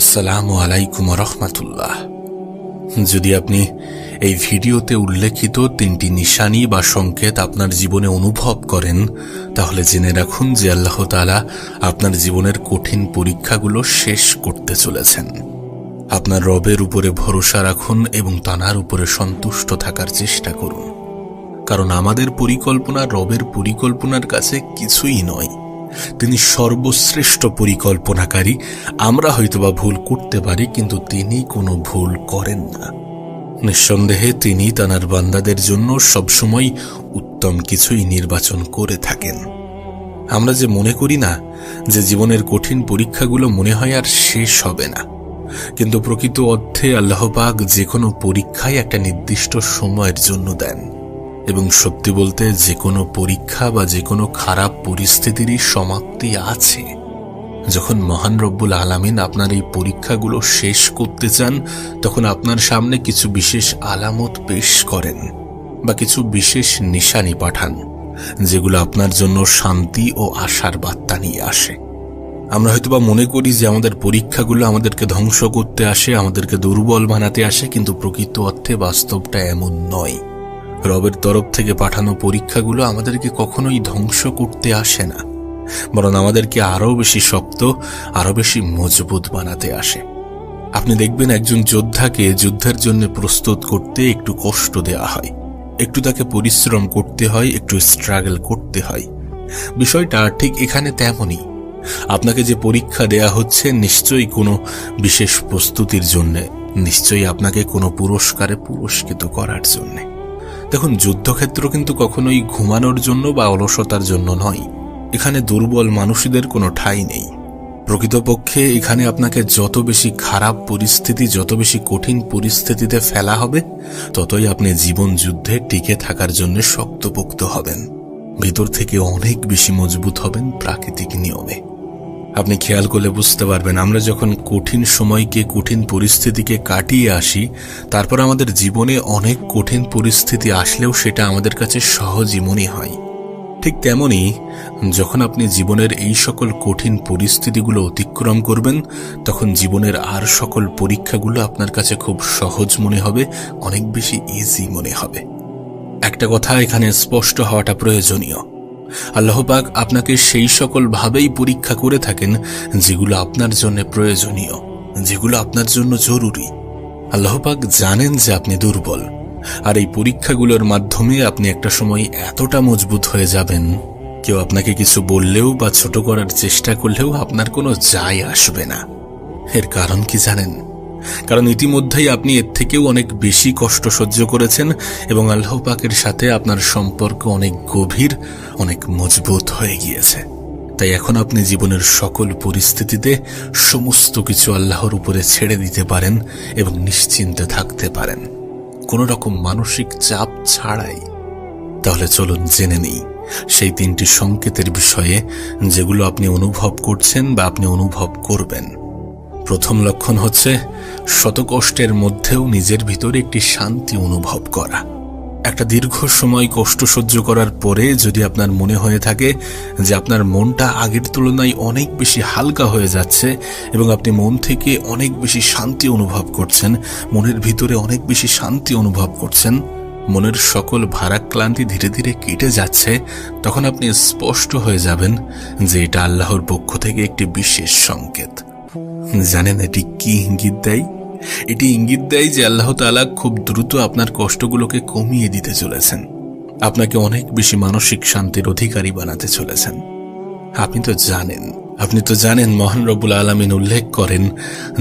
আসসালামু আলাইকুম রহমতুল্লাহ। যদি আপনি এই ভিডিওতে উল্লেখিত 3টি নিশানি বা সংকেত আপনার জীবনে অনুভব করেন, তাহলে জেনে রাখুন যে আল্লাহ তাআলা আপনার জীবনের কঠিন পরীক্ষাগুলো শেষ করতে চলেছেন। আপনার রবের উপরে ভরসা রাখুন এবং তাঁর উপরে সন্তুষ্ট থাকার চেষ্টা করুন, কারণ আমাদের পরিকল্পনা রবের পরিকল্পনার কাছে কিছুই নয়। তিনি সর্বশ্রেষ্ঠ পরিকল্পনাকারী। আমরা হয়তোবা ভুল করতে পারি, কিন্তু তিনি কোনো ভুল করেন না। নিঃসন্দেহে তিনি তাঁর বান্দাদের জন্য সবসময় উত্তম কিছুই নির্বাচন করে থাকেন। আমরা যে মনে করি না যে জীবনের কঠিন পরীক্ষাগুলো মনে হয় আর শেষ হবে না, কিন্তু প্রকৃত অর্থে আল্লাহ পাক যে কোনো পরীক্ষায় একটা নির্দিষ্ট সময়ের জন্য দেন, এবং সত্যি বলতে যে কোনো পরীক্ষা বা যে কোনো খারাপ পরিস্থিতিরই সমাপ্তি আছে। যখন মহান রব্বুল আলামিন আপনার এই পরীক্ষাগুলো শেষ করতে চান, তখন আপনার সামনে কিছু বিশেষ আলামত পেশ করেন বা কিছু বিশেষ নিশানি পাঠান, যেগুলো আপনার জন্য শান্তি ও আশার বার্তা নিয়ে আসে। আমরা হয়তোবা মনে করি যে আমাদের পরীক্ষাগুলো আমাদেরকে ধ্বংস করতে আসে, আমাদেরকে দুর্বল বানাতে আসে, কিন্তু প্রকৃত অর্থে বাস্তবটা এমন নয়। রবের তরফ থেকে পাঠানো পরীক্ষাগুলো আমাদেরকে কখনোই ধ্বংস করতে আসে না, বরং আমাদেরকে আরো বেশি শক্ত, আরো বেশি মজবুত বানাতে আসে। আপনি দেখবেন একজন যোদ্ধাকে যুদ্ধের জন্য প্রস্তুত করতে একটু কষ্ট দেওয়া হয়, একটু তাকে পরিশ্রম করতে হয়, একটু স্ট্রাগল করতে হয়। বিষয়টা ঠিক এখানে তেমনই। আপনাকে যে পরীক্ষা দেয়া হচ্ছে নিশ্চয়ই কোনো বিশেষ প্রস্তুতির জন্য, নিশ্চয়ই আপনাকে কোনো পুরস্কারে পুরস্কৃত করার জন্য। দেখুন, যুদ্ধক্ষেত্র কিন্তু কখনোই ঘুমানোর জন্য বা অলসতার জন্য নয়। এখানে দুর্বল মানুষদের কোনো ঠাঁই নেই। প্রকৃতপক্ষে এখানে আপনাকে যত বেশি খারাপ পরিস্থিতি, যত বেশি কঠিন পরিস্থিতিতে ফেলা হবে, ততই আপনি জীবন যুদ্ধে টিকে থাকার জন্য শক্তপোক্ত হবেন, ভিতর থেকে অনেক বেশি মজবুত হবেন প্রাকৃতিক নিয়মে। আপনি খেয়াল করলে বুঝতে পারবেন, আমরা যখন কঠিন সময়কে, কঠিন পরিস্থিতিকে কাটিয়ে আসি, তারপর আমাদের জীবনে অনেক কঠিন পরিস্থিতি আসলেও সেটা আমাদের কাছে সহজই মনে হয়। ঠিক তেমনই যখন আপনি জীবনের এই সকল কঠিন পরিস্থিতিগুলো অতিক্রম করবেন, তখন জীবনের আর সকল পরীক্ষাগুলো আপনার কাছে খুব সহজ মনে হবে, অনেক বেশি ইজি মনে হবে। একটা কথা এখানে স্পষ্ট হওয়াটা প্রয়োজনীয়, আল্লাহ পাক আপনাকে সেই সকল ভাবেই পরীক্ষা করে থাকেন যেগুলো আপনার জন্য প্রয়োজনীয়, যেগুলো আপনার জন্য জরুরি। আল্লাহ পাক জানেন যে আপনি দুর্বল, আর এই পরীক্ষাগুলোর মাধ্যমে আপনি একটা সময় এতটা মজবুত হয়ে যাবেন, কেউ আপনাকে কিছু বললেও বা ছোট করার চেষ্টা করলেও আপনার কোনো যায় আসবে না। এর কারণ কি জানেন? কারণ ইতিমধ্যেই আপনি এর থেকেও অনেক বেশি কষ্ট সহ্য করেছেন, এবং আল্লাহ পাকের সাথে আপনার সম্পর্ক অনেক গভীর, অনেক মজবুত হয়ে গিয়েছে। তাই এখন আপনি জীবনের সকল পরিস্থিতিতে সমস্ত কিছু আল্লাহর উপরে ছেড়ে দিতে পারেন এবং নিশ্চিন্তে থাকতে পারেন, কোনো রকম মানসিক চাপ ছাড়াই। তাহলে চলুন জেনে নিই সেই 3টি সংকেতের বিষয়ে, যেগুলো আপনি অনুভব করছেন বা আপনি অনুভব করবেন। প্রথম লক্ষণ হচ্ছে শত কষ্টের মধ্যেও নিজের ভিতরে একটি শান্তি অনুভব করা। একটা দীর্ঘ সময় কষ্ট সহ্য করার পরে যদি আপনার মনে হয়ে থাকে যে আপনার মনটা আগের তুলনায় অনেক বেশি হালকা হয়ে যাচ্ছে, এবং আপনি মন থেকে অনেক বেশি শান্তি অনুভব করছেন, মনের ভিতরে অনেক বেশি শান্তি অনুভব করছেন, মনের সকল ভারাক্লান্তি ধীরে ধীরে কেটে যাচ্ছে, তখন আপনি স্পষ্ট হয়ে যাবেন যে এটা আল্লাহর পক্ষ থেকে একটি বিশেষ সংকেত। জানেন এটি কি ইঙ্গিত দেয়? এটি ইঙ্গিত দেয় যে আল্লাহ তাআলা খুব দ্রুত আপনার কষ্টগুলোকে কমিয়ে দিতে চলেছেন, আপনাকে অনেক বেশি মানসিক শান্তির অধিকারী বানাতে চলেছেন। আপনি তো জানেন মহান রব্বুল আলামিন উল্লেখ করেন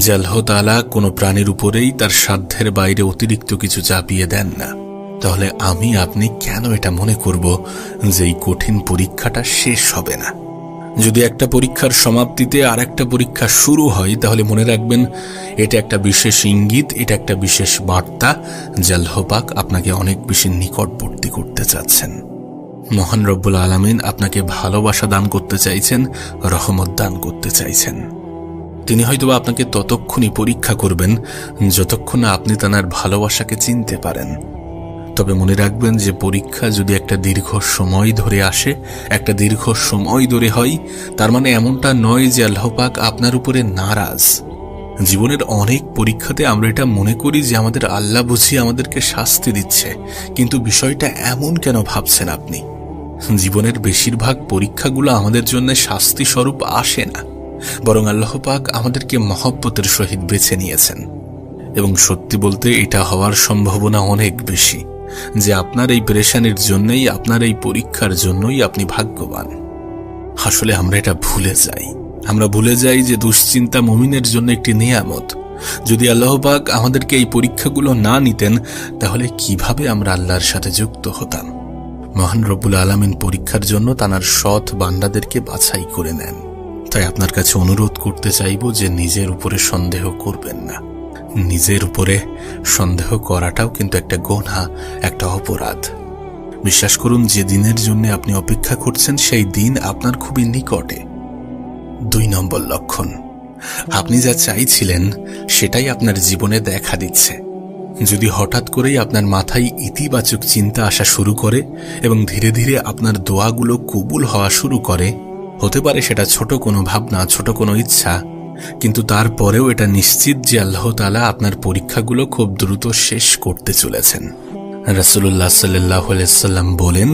যে আল্লাহ তাআলা কোনো প্রাণীর উপরেই তার সাধ্যের বাইরে অতিরিক্ত কিছু চাপিয়ে দেন না। তাহলে আপনি কেন এটা মনে করব যে এই কঠিন পরীক্ষাটা শেষ হবে না? যদি একটা পরীক্ষার সমাপ্তিতে আর একটা পরীক্ষা শুরু হয়, তাহলে মনে রাখবেন এটা একটা বিশেষ ইঙ্গিত, এটা একটা বিশেষ বার্তা যে আল্লাহ পাক আপনাকে অনেক বেশি নিকটবর্তী করতে চাচ্ছেন। মহান রব্বুল আলামিন আপনাকে ভালোবাসা দান করতে চাইছেন, রহমত দান করতে চাইছেন। তিনি হয়তোবা আপনাকে ততক্ষণই পরীক্ষা করবেন যতক্ষণ না আপনি তাঁর ভালোবাসাকে চিনতে পারেন। তবে মনে রাখবেন যে পরীক্ষা যদি একটা দীর্ঘ সময় ধরে আসে, একটা দীর্ঘ সময় ধরে হয়, তার মানে এমনটা নয় যে আল্লাহ পাক আপনার উপরে নারাজ, জীবনের অনেক পরীক্ষাতে আমরা এটা মনে করি যে আমাদের আল্লাহ বুঝি আমাদেরকে শাস্তি দিচ্ছে, কিন্তু বিষয়টা এমন কেন ভাবছেন আপনি? জীবনের বেশিরভাগ পরীক্ষাগুলো আমাদের জন্য শাস্তি স্বরূপ আসে না, বরং আল্লাহ পাক আমাদেরকে মহব্বতের সহিত বেছে নিয়েছেন। এবং সত্যি বলতে এটা হওয়ার সম্ভাবনা অনেক বেশি যে আপনার এই পেরেশানির জন্যই, আপনার এই পরীক্ষার জন্যই আপনি ভাগ্যবান। আসলে আমরা এটা ভুলে যাই। আমরা ভুলে যাই যে দুশ্চিন্তা মুমিনের জন্য একটি নিয়ামত। যদি আল্লাহ পাক আমাদেরকে এই পরীক্ষাগুলো না নিতেন, তাহলে কিভাবে আমরা আল্লাহর সাথে যুক্ত হতাম? মহান রব্বুল আলামিন পরীক্ষার জন্য তার সৎ বান্দাদেরকে বাছাই করে নেন। তাই আপনার কাছে অনুরোধ করতে চাইব যে নিজের উপরে সন্দেহ করবেন না। নিজের উপরে সন্দেহ করাটাও কিন্তু একটা গুনাহ, একটা অপরাধ। বিশ্বাস করুন, যে দিনের জন্য আপনি অপেক্ষা করছেন সেই দিন আপনার খুবই নিকটে। 2 নম্বর লক্ষণ, আপনি যা চাইছিলেন সেটাই আপনার জীবনে দেখা দিচ্ছে। যদি হঠাৎ করেই আপনার মাথায় ইতিবাচক চিন্তা আসা শুরু করে এবং ধীরে ধীরে আপনার দোয়াগুলো কবুল হওয়া শুরু করে, হতে পারে সেটা ছোট কোনো ভাবনা, ছোট কোনো ইচ্ছা, কিন্তু তারপরেও এটা নিশ্চিত যে আল্লাহ তাআলা আপনার পরীক্ষাগুলো খুব দ্রুত শেষ করতে চলেছেন। রাসূলুল্লাহ সাল্লাল্লাহু আলাইহি সাল্লাম বলেন,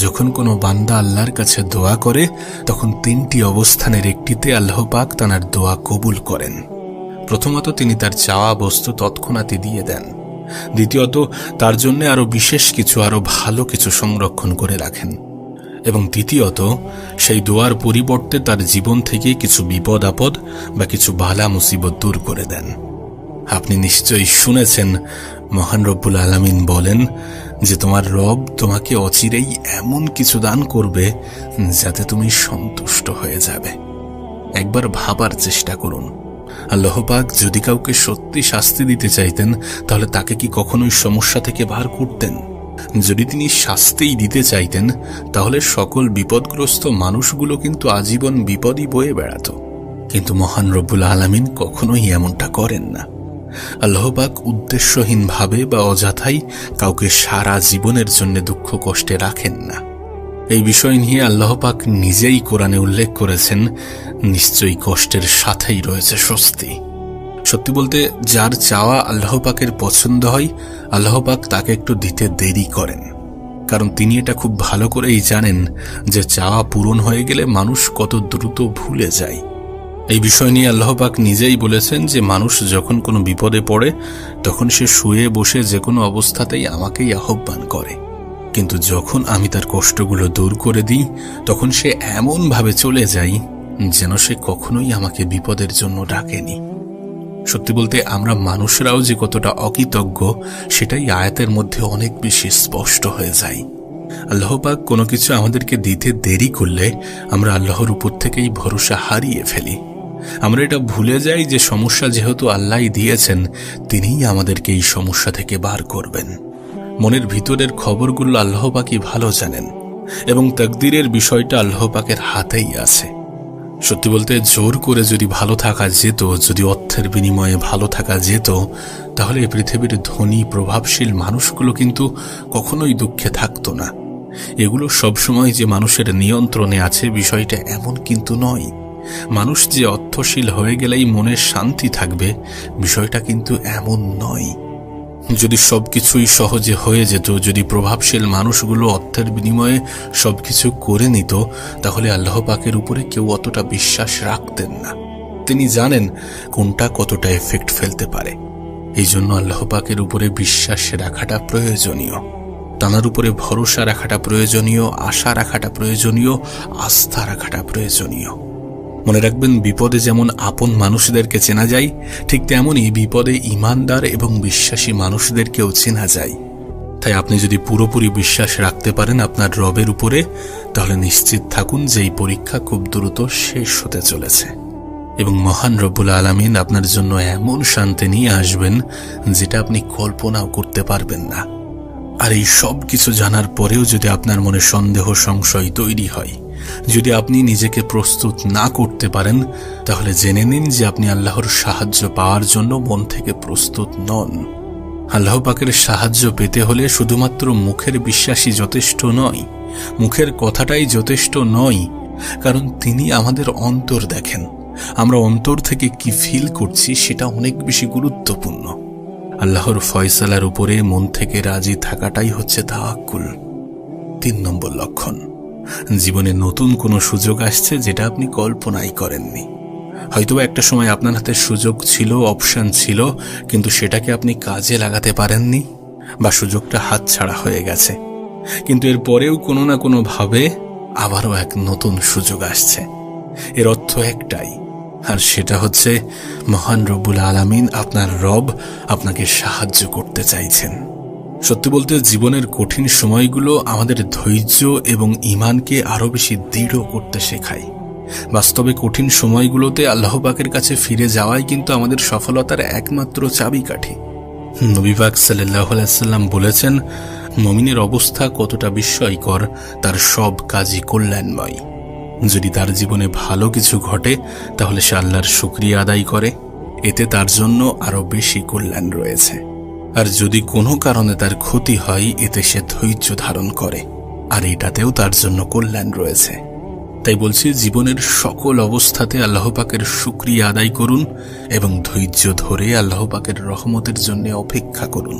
যখন কোনো বান্দা আল্লাহর কাছে দোয়া করে তখন 3টি অবস্থানের একটিতে আল্লাহ পাক তার দোয়া কবুল করেন। প্রথমত, তিনি তার চাওয়া বস্তু তৎক্ষণাৎই দিয়ে দেন। দ্বিতীয়ত, তার জন্য আরো বিশেষ কিছু, আরো ভালো কিছু সংরক্ষণ করে রাখেন। এবং তৃতীয়ত, সেই দোয়ার পরিবর্তে তার জীবন থেকে কিছু বিপদ আপদ বা কিছু বালা মুসিবত দূর করে দেন। আপনি নিশ্চয়ই শুনেছেন মহান রব্বুল আলামিন বলেন যে তোমার রব তোমাকে অচিরেই এমন কিছু দান করবে যাতে তুমি সন্তুষ্ট হয়ে যাবে। একবার ভাবার চেষ্টা করুন, আল্লাহ পাক যদি কাউকে সত্যি শাস্তি দিতে চাইতেন তাহলে তাকে কি কখনোই সমস্যা থেকে বার করতেন? যদি তিনি শাস্তিই দিতে চাইতেন তাহলে সকল বিপদগ্রস্ত মানুষগুলো কিন্তু আজীবন বিপদই বয়ে বেড়াত। কিন্তু মহান রব্বুল আলামিন কখনোই এমনটা করেন না। আল্লাহ পাক উদ্দেশ্যহীনভাবে বা অযথাই কাউকে সারা জীবনের জন্য দুঃখ কষ্টে রাখেন না। এই বিষয় নিয়ে আল্লাহ পাক নিজেই কোরআনে উল্লেখ করেছেন, নিশ্চয়ই কষ্টের সাথেই রয়েছে স্বস্তি। সত্যি বলতে, যার চাওয়া আল্লাহ পাকের পছন্দ হয়, আল্লাহ পাক তাকে একটু দিতে দেরি করেন, কারণ তিনি এটা খুব ভালো করেই জানেন যে চাওয়া পূরণ হয়ে গেলে মানুষ কত দ্রুত ভুলে যায়। এই বিষয় নিয়ে আল্লাহ পাক নিজেই বলেছেন যে মানুষ যখন কোনো বিপদে পড়ে তখন সে শুয়ে বসে যে কোনো অবস্থাতেই আমাকেই আহ্বান করে, কিন্তু যখন আমি তার কষ্টগুলো দূর করে দিই তখন সে এমনভাবে চলে যায় যেন সে কখনোই আমাকে বিপদের জন্য ডাকেনি। সত্যি বলতে, আমরা মানুষরাও যে কতটা অকৃতজ্ঞ সেটাই আয়াতের মধ্যে অনেক বেশি স্পষ্ট হয়ে যায়। আল্লাহ পাক কোনো কিছু আমাদেরকে দিতে দেরি করলে আমরা আল্লাহর উপর থেকেই ভরসা হারিয়ে ফেলি। আমরা এটা ভুলে যাই যে সমস্যা যেহেতু আল্লাহই দিয়েছেন, তিনিই আমাদেরকে এই সমস্যা থেকে বার করবেন। মনের ভিতরের খবরগুলো আল্লাহ পাকই ভালো জানেন এবং তাকদীরের বিষয়টা আল্লাহ পাকের হাতেই আছে। সত্যি বলতে, জোর করে যদি ভালো থাকা যেত, যদি অর্থের বিনিময়ে ভালো থাকা যেত, তাহলে পৃথিবীর ধনী প্রভাবশীল মানুষগুলো কিন্তু কখনোই দুঃখে থাকতো না। এগুলো সবসময় যে মানুষের নিয়ন্ত্রণে আছে বিষয়টা এমন কিন্তু নয়। মানুষ যে অর্থশীল হয়ে গেলেই মনের শান্তি থাকবে বিষয়টা কিন্তু এমন নয়। যদি সবকিছুই সহজে হয়ে যেত, যদি প্রভাবশীল মানুষগুলো অর্থের বিনিময়ে সবকিছু করে নিত, তাহলে আল্লাহ পাকের উপরে কেউ অতটা বিশ্বাস রাখতেন না। তিনি জানেন কোনটা কতটা এফেক্ট ফেলতে পারে। এই জন্য আল্লাহ পাকের উপরে বিশ্বাস রাখাটা প্রয়োজনীয়, তাঁর উপরে ভরসা রাখাটা প্রয়োজনীয়, আশা রাখাটা প্রয়োজনীয়, আস্থা রাখাটা প্রয়োজনীয়। মনে রাখবেন, বিপদে যেমন আপন মানুষদেরকে চেনা যায়, ঠিক তেমনই বিপদে ঈমানদার এবং বিশ্বাসী মানুষদেরকেও চেনা যায়। তাই আপনি যদি পুরোপুরি বিশ্বাস রাখতে পারেন আপনার রবের উপরে, তাহলে নিশ্চিত থাকুন যে এই পরীক্ষা খুব দ্রুত শেষ হতে চলেছে এবং মহান রব্বুল আলামিন আপনার জন্য এমন শান্তি নিয়ে আসবেন যেটা আপনি কল্পনাও করতে পারবেন না। আর এই সব কিছু জানার পরেও যদি আপনার মনে সন্দেহ, সংশয় তৈরি হয়, যদি আপনি নিজেকে প্রস্তুত না করতে পারেন, তাহলে জেনে নিন যে আপনি আল্লাহর সাহায্য পাওয়ার জন্য মন থেকে প্রস্তুত নন। আল্লাহ পাকের সাহায্য পেতে হলে শুধুমাত্র মুখের বিশ্বাসই যথেষ্ট নয়, মুখের কথাটাই যথেষ্ট নয়, কারণ তিনি আমাদের অন্তর দেখেন, আমরা অন্তর থেকে কি ফিল করছি সেটা অনেক বেশি গুরুত্বপূর্ণ। আল্লাহর ফয়সালার উপরে মন থেকে রাজি থাকাটাই হচ্ছে তাওয়াক্কুল। 3 নম্বর লক্ষণ, জীবনে নতুন কোনো সুযোগ আসছে যেটা আপনি কল্পনাই করেননি। হয়তো একটা সময় আপনার হাতে সুযোগ ছিল, অপশন ছিল, কিন্তু সেটাকে আপনি কাজে লাগাতে পারেননি বা সুযোগটা হাতছাড়া হয়ে গেছে। কিন্তু এর পরেও কোনো না কোনো ভাবে আবারও এক নতুন সুযোগ আসছে। এর অর্থ একটাই, আর সেটা হচ্ছে মহান রব্বুল আলামিন, আপনার রব আপনাকে সাহায্য করতে চাইছেন। সত্যি বলতে জীবনের কঠিন সময়গুলো আমাদের ধৈর্য এবং ঈমানকে আরো বেশি দৃঢ় করতে শেখায়। বাস্তবে কঠিন সময়গুলোতে আল্লাহ পাকের কাছে ফিরে যাওয়াই কিন্তু আমাদের সফলতার একমাত্র চাবিকাঠি। নবী পাক সাল্লাল্লাহু আলাইহি ওয়াসাল্লাম বলেছেন, মুমিনের অবস্থা কতটা বিস্ময়কর, তার সব কাজই কল্যাণময়। যদি তার জীবনে ভালো কিছু ঘটে তাহলে সে আল্লাহর শুকরিয়া আদায় করে, এতে তার জন্য আরো বেশি কল্যাণ রয়েছে। আর যদি কোনো কারণে তার ক্ষতি হয়, এতে সে ধৈর্য ধারণ করে, আর এটাতেও তার জন্য কল্যাণ রয়েছে। তাই বলছি, জীবনের সকল অবস্থাতে আল্লাহ পাকের শুকরিয়া আদায় করুন এবং ধৈর্য ধরে আল্লাহ পাকের রহমতের জন্য অপেক্ষা করুন।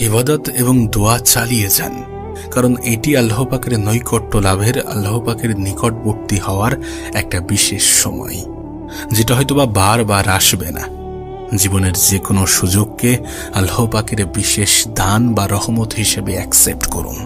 ইবাদত এবং দোয়া চালিয়ে যান, কারণ এটি আল্লাহ পাকের নৈকট্য লাভের, আল্লাহ পাকের নিকটবর্তী হওয়ার একটা বিশেষ সময়, যেটা হয়তোবা বারবার আসবে না। জীবনের যে কোনো সুযোগকে আল্লাহ পাকের বিশেষ দান বা রহমত হিসেবে অ্যাকসেপ্ট করুন।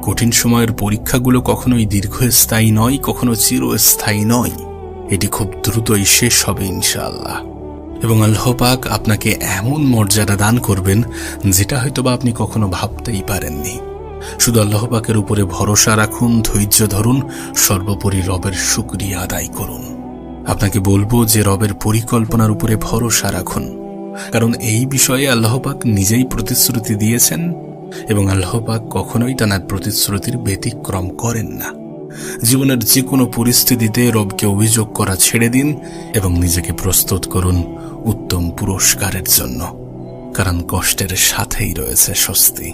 কঠিন সময়ের পরীক্ষাগুলো কখনোই দীর্ঘস্থায়ী নয়, কখনো চিরস্থায়ী নয়। এটি খুব দ্রুতই শেষ হবে ইনশাআল্লাহ, এবং আল্লাহ পাক আপনাকে এমন মর্যাদা দান করবেন যেটা হয়তোবা আপনি কখনো ভাবতেই পারেননি। শুধু আল্লাহ পাকের উপরে ভরসা রাখুন, ধৈর্য ধরুন, সর্বোপরি রবের শুকরিয়া আদায় করুন। আপনাকে বলবো যে রবের পরিকল্পনার উপরে ভরসা রাখুন, কারণ এই বিষয়ে আল্লাহ পাক নিজেই প্রতিশ্রুতি দিয়েছেন এবং আল্লাহ পাক কখনোই তার প্রতিশ্রুতির ব্যতিক্রম করেন না। জীবনের যে কোনো পরিস্থিতিতে রবকে অভিযোগ করা ছেড়ে দিন এবং নিজেকে প্রস্তুত করুন উত্তম পুরস্কারের জন্য, কারণ কষ্টের সাথেই রয়েছে স্বস্তি।